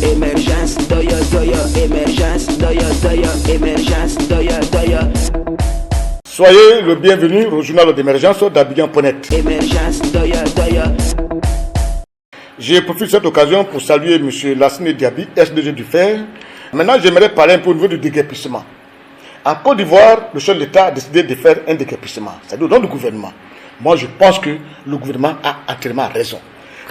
Émergence, doya, doya, émergence, doya, doya, émergence, doya, doya. Soyez le bienvenu au journal d'émergence d'Abidjan.net. Émergence, doya, doya. Je profite de cette occasion pour saluer M. Lassine Diaby, SDG du FER. Maintenant, j'aimerais parler un peu au niveau du déguerpissement. En Côte d'Ivoire, le chef de l'État a décidé de faire un déguerpissement, c'est-à-dire au nom du gouvernement. Moi, je pense que le gouvernement a entièrement raison.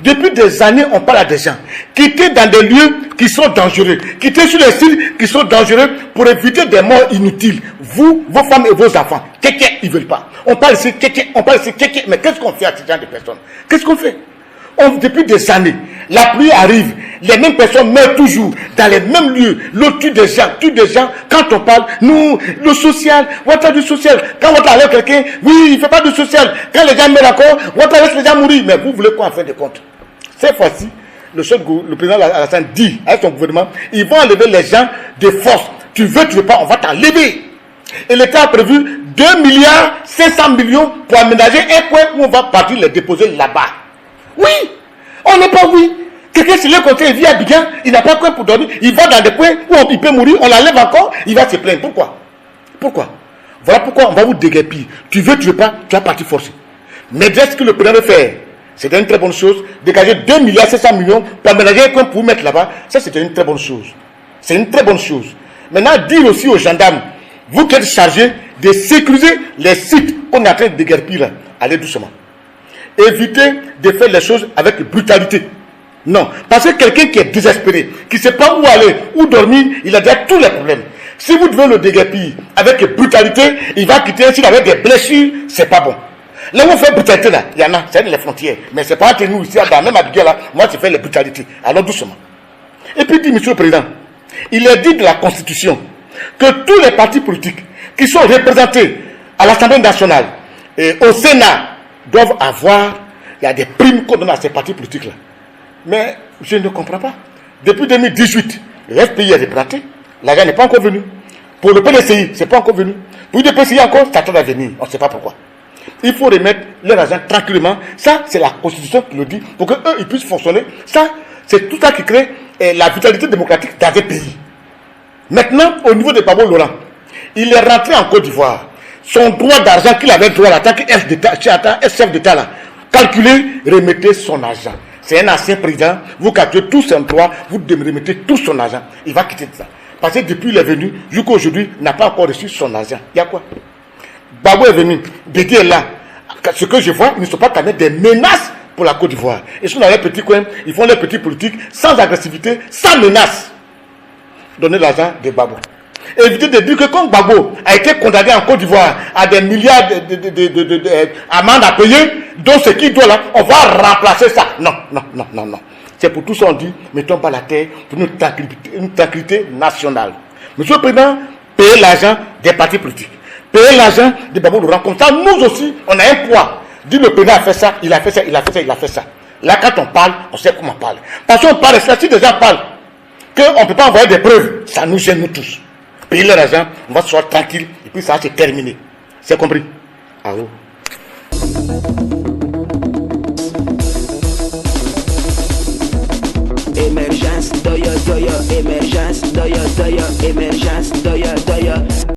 Depuis des années, on parle à des gens qui étaient dans des lieux qui sont dangereux, qui étaient sur des sites qui sont dangereux pour éviter des morts inutiles. Vous, vos femmes et vos enfants, ils ne veulent pas. On parle ici, on parle ici, mais qu'est-ce qu'on fait à ce genre de personnes? Qu'est-ce qu'on fait? Depuis des années, la pluie arrive, les mêmes personnes meurent toujours dans les mêmes lieux. L'eau tue des gens. Quand on parle, nous, le social, Ouattara du social. Quand Ouattara enlève quelqu'un, oui, il ne fait pas de social. Quand les gens meurent encore, Ouattara laisse les gens mourir. Mais vous voulez quoi en fin de compte? Cette fois-ci, le président Alassane dit à son gouvernement, ils vont enlever les gens de force. Tu veux pas, on va t'enlever. Et l'État a prévu 2 milliards 500 millions pour aménager un coin où on va partir les déposer là-bas. Oui, on n'est pas oui. Quelqu'un sur le côté, il vit à Abidjan, il n'a pas quoi pour dormir, il va dans des coins où il peut mourir, on l'enlève encore, il va se plaindre. Pourquoi? Voilà pourquoi on va vous déguerpir. Tu veux pas, tu vas partir forcer. Mais ce que le président veut faire, c'est une très bonne chose. Dégager 2 milliards 700 millions pour aménager un coin pour vous mettre là-bas, ça c'est une très bonne chose. C'est une très bonne chose. Maintenant, dire aussi aux gendarmes, vous qui êtes chargés de sécuriser les sites qu'on est en train de déguerpir là, allez doucement. Évitez de faire les choses avec brutalité. Non, parce que quelqu'un qui est désespéré, qui ne sait pas où aller, où dormir, il a déjà tous les problèmes. Si vous devez le déguerpir avec brutalité, il va quitter un site avec des blessures, c'est pas bon. Là où on fait brutalité là, il y en a, c'est les frontières. Mais c'est pas entre nous ici, dans même Abidjan là, moi je fais les brutalités. Alors doucement. Et puis dit, monsieur le président, il est dit de la Constitution que tous les partis politiques qui sont représentés à l'Assemblée nationale et au Sénat doivent avoir, il y a des primes qu'on donne à ces partis politiques-là. Mais je ne comprends pas. Depuis 2018, le FPI est représenté, l'argent n'est pas encore venu. Pour le PDCI, ce n'est pas encore venu. Pour le PCI encore, ça tarde à venir. On ne sait pas pourquoi. Il faut remettre leur argent tranquillement. Ça, c'est la Constitution qui le dit, pour qu'eux, ils puissent fonctionner. Ça, c'est tout ça qui crée la vitalité démocratique dans un pays. Maintenant, au niveau de Gbagbo Laurent, il est rentré en Côte d'Ivoire. Son droit d'argent qu'il avait droit en tant que chef d'État là, calculez, remettez son argent. C'est un ancien président, vous capturez tous ses droits, vous remettez tout son argent. Il va quitter ça. Parce que depuis il est venu, jusqu'à aujourd'hui, il n'a pas encore reçu son argent. Il y a quoi? Gbagbo est venu, Bédi est là. Ce que je vois, ils ne sont pas capables des menaces pour la Côte d'Ivoire. Ils sont dans les petits coins, ils font les petits politiques, sans agressivité, sans menace. Donnez l'argent de Gbagbo. Évitez de dire que quand Gbagbo a été condamné en Côte d'Ivoire à des milliards d'amendes à payer, donc ce qu'il doit là, on va remplacer ça. Non. C'est pour tout ça on dit, mettons pas la terre pour une tranquillité nationale. Monsieur le Président, payez l'argent des partis politiques. Payez l'argent de Gbagbo Laurent. Comme ça, nous aussi, on a un poids. Dit le Président a fait ça, il a fait ça. Là, quand on parle, on sait comment on parle. Parce qu'on parle, si des gens parlent, qu'on ne peut pas envoyer des preuves, ça nous gêne nous tous. Payer l'argent, on va se faire tranquille, et puis ça va se terminer. C'est compris? Ah oui. Émergence, doya, doya, émergence, doya, doya, émergence, doya, doya.